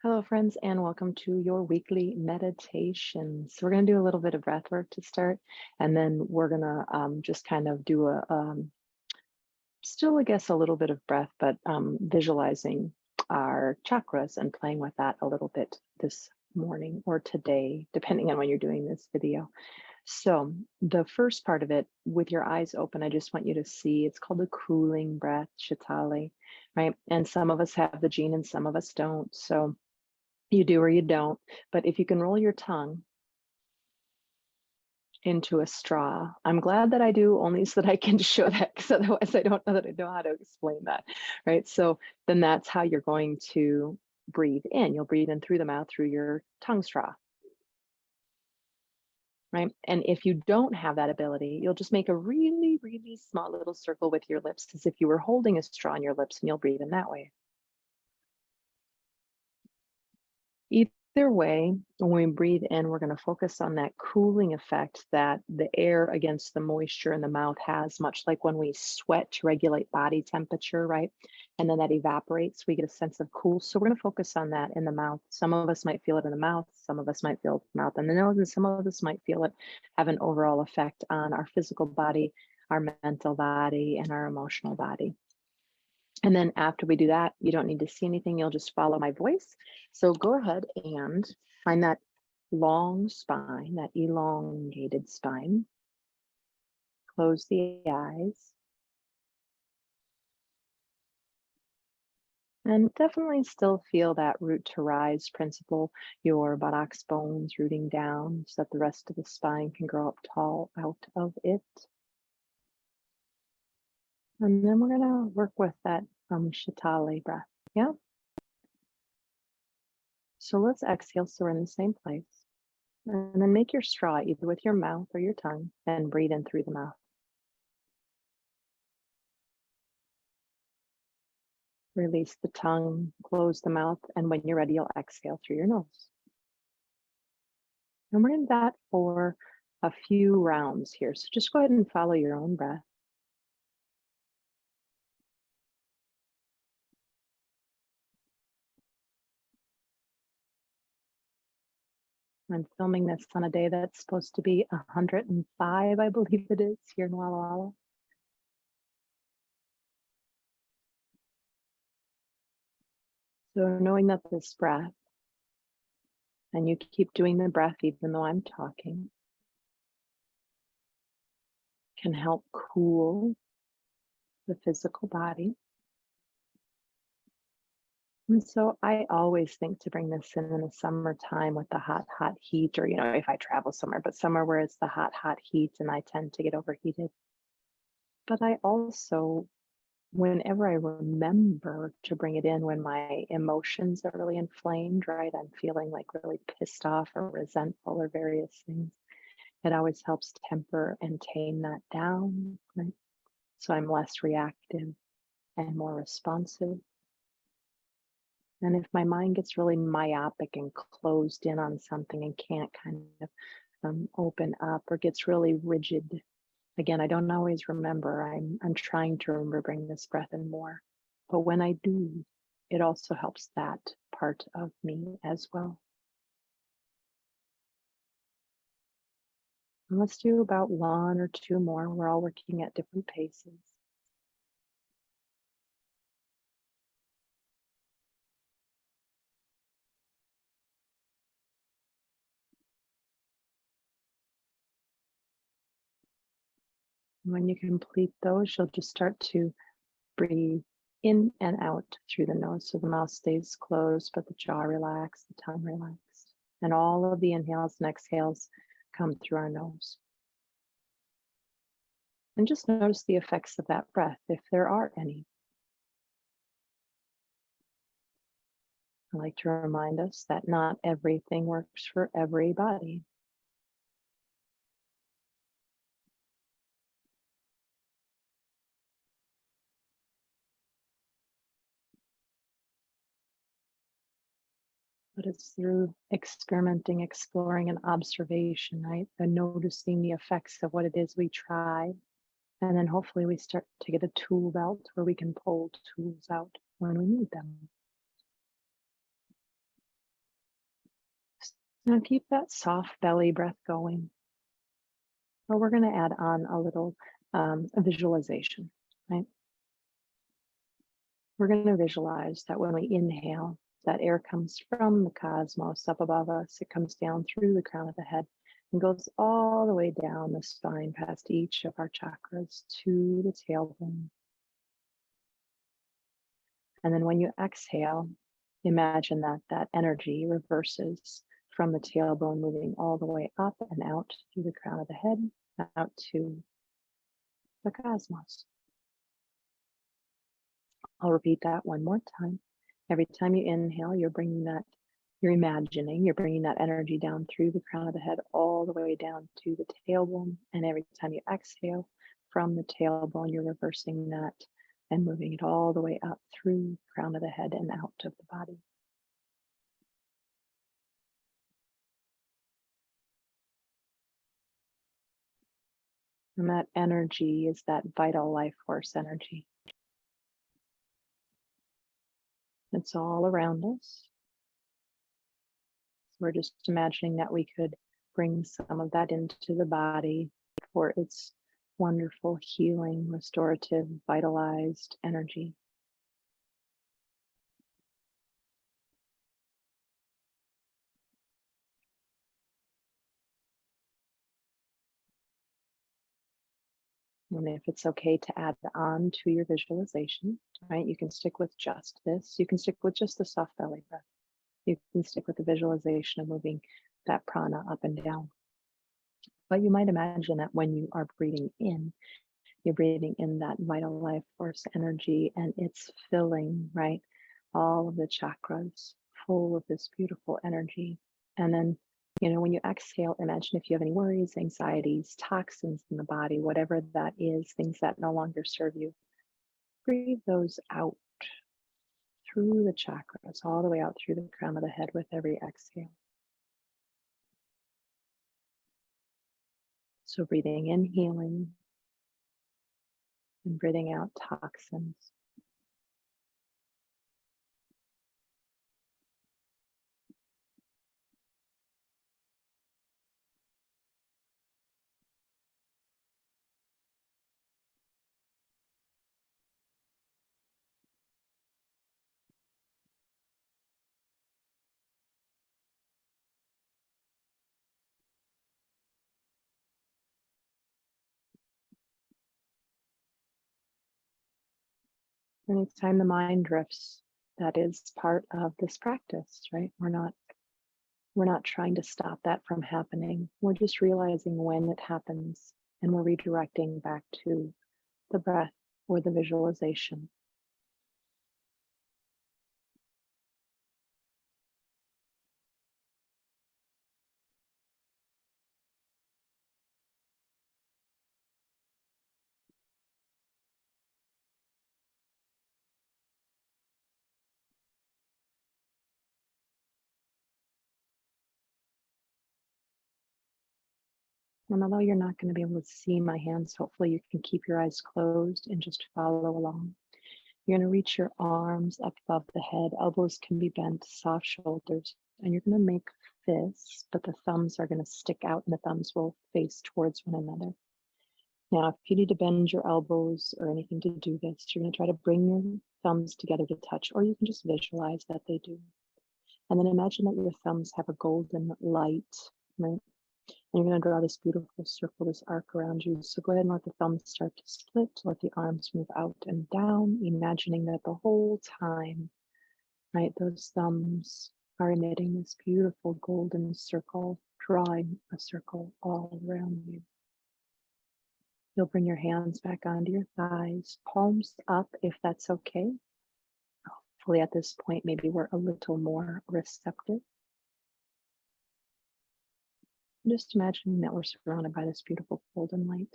Hello, friends, and welcome to your weekly meditation. So we're going to do a little bit of breath work to start, and then we're going to just kind of do still, I guess, a little bit of breath, but visualizing our chakras and playing with that a little bit this morning or today, depending on when you're doing this video. So the first part of it, with your eyes open, I just want you to see, it's called the cooling breath, Shitali, right? And some of us have the gene and some of us don't. So you do or you don't, but if you can roll your tongue into a straw, I'm glad that I do, only so that I can show that, because otherwise I don't know that I know how to explain that, right? So then that's how you're going to breathe in. You'll breathe in through the mouth, through your tongue straw, right? And if you don't have that ability, you'll just make a really, really small little circle with your lips as if you were holding a straw in your lips, and you'll breathe in that way. Either way, when we breathe in, we're going to focus on that cooling effect that the air against the moisture in the mouth has, much like when we sweat to regulate body temperature, right? And then that evaporates, we get a sense of cool. So we're going to focus on that in the mouth. Some of us might feel it in the mouth, some of us might feel it in the mouth and the nose, and some of us might feel it have an overall effect on our physical body, our mental body, and our emotional body. And then after we do that, you don't need to see anything. You'll just follow my voice. So go ahead and find that long spine, that elongated spine. Close the eyes. And definitely still feel that root to rise principle, your buttocks bones rooting down so that the rest of the spine can grow up tall out of it. And then we're going to work with that Shitali breath. Yeah. So let's exhale so we're in the same place. And then make your straw either with your mouth or your tongue and breathe in through the mouth. Release the tongue, close the mouth, and when you're ready, you'll exhale through your nose. And we're in that for a few rounds here. So just go ahead and follow your own breath. I'm filming this on a day that's supposed to be 105, I believe it is, here in Walla Walla. So knowing that this breath, and you keep doing the breath even though I'm talking, can help cool the physical body. And so I always think to bring this in the summertime with the hot, hot heat, or, if I travel somewhere, but somewhere where it's the hot, hot heat and I tend to get overheated. But I also, whenever I remember to bring it in when my emotions are really inflamed, right? I'm feeling like really pissed off or resentful or various things. It always helps temper and tame that down, right? So I'm less reactive and more responsive. And if my mind gets really myopic and closed in on something and can't kind of open up, or gets really rigid, again, I don't always remember. I'm trying to remember bring this breath in more. But when I do, it also helps that part of me as well. And let's do about one or two more. We're all working at different paces. When you complete those, you'll just start to breathe in and out through the nose. So the mouth stays closed, but the jaw relaxed, the tongue relaxed. And all of the inhales and exhales come through our nose. And just notice the effects of that breath, if there are any. I like to remind us that not everything works for everybody. But it's through experimenting, exploring, and observation, right? And noticing the effects of what it is we try. And then hopefully we start to get a tool belt where we can pull tools out when we need them. Now keep that soft belly breath going. But we're going to add on a little visualization, right? We're going to visualize that when we inhale, that air comes from the cosmos up above us. It comes down through the crown of the head and goes all the way down the spine past each of our chakras to the tailbone. And then when you exhale, imagine that that energy reverses from the tailbone, moving all the way up and out through the crown of the head, out to the cosmos. I'll repeat that one more time. Every time you inhale, you're bringing that, you're imagining, you're bringing that energy down through the crown of the head, all the way down to the tailbone. And every time you exhale from the tailbone, you're reversing that and moving it all the way up through the crown of the head and out of the body. And that energy is that vital life force energy. It's all around us. We're just imagining that we could bring some of that into the body for its wonderful healing, restorative, vitalized energy. And if it's okay to add on to your visualization, right, you can stick with just this. You can stick with just the soft belly breath. You can stick with the visualization of moving that prana up and down. But you might imagine that when you are breathing in, you're breathing in that vital life force energy and it's filling, right? All of the chakras full of this beautiful energy. And then, when you exhale, imagine if you have any worries, anxieties, toxins in the body, whatever that is, things that no longer serve you, breathe those out through the chakras, all the way out through the crown of the head with every exhale. So breathing in healing and breathing out toxins. Anytime the mind drifts, that is part of this practice, right? We're not trying to stop that from happening. We're just realizing when it happens and we're redirecting back to the breath or the visualization. And although you're not going to be able to see my hands, hopefully you can keep your eyes closed and just follow along. You're going to reach your arms up above the head, elbows can be bent, soft shoulders, and you're going to make fists, but the thumbs are going to stick out and the thumbs will face towards one another. Now, if you need to bend your elbows or anything to do this, you're going to try to bring your thumbs together to touch, or you can just visualize that they do. And then imagine that your thumbs have a golden light, right? And you're going to draw this beautiful circle, this arc around you. So go ahead and let the thumbs start to split, let the arms move out and down, imagining that the whole time, right, those thumbs are emitting this beautiful golden circle, drawing a circle all around you. You'll bring your hands back onto your thighs, palms up if that's okay. Hopefully at this point, maybe we're a little more receptive. Just imagining that we're surrounded by this beautiful golden light.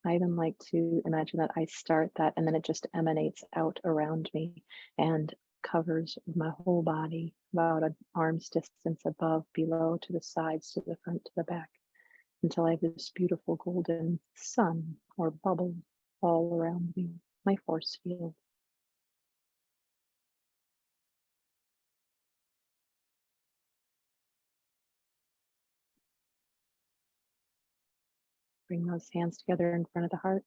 I even like to imagine that I start that and then it just emanates out around me and covers my whole body, about an arm's distance above, below, to the sides, to the front, to the back, until I have this beautiful golden sun or bubble all around me, my force field. Bring those hands together in front of the heart.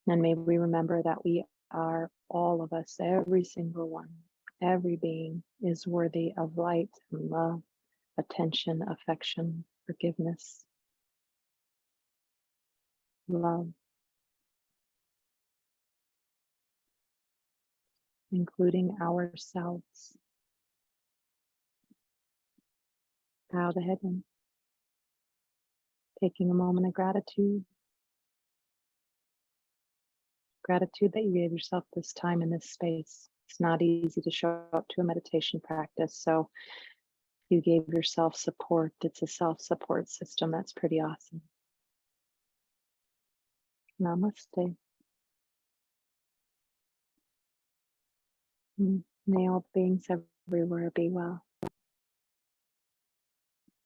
And may we remember that we are all of us, every single one, every being is worthy of light and love, attention, affection, forgiveness, love, including ourselves. Bow the head in, taking a moment of gratitude. Gratitude that you gave yourself this time in this space. It's not easy to show up to a meditation practice, so you gave yourself support. It's a self-support system. That's pretty awesome. Namaste. May all beings everywhere be well.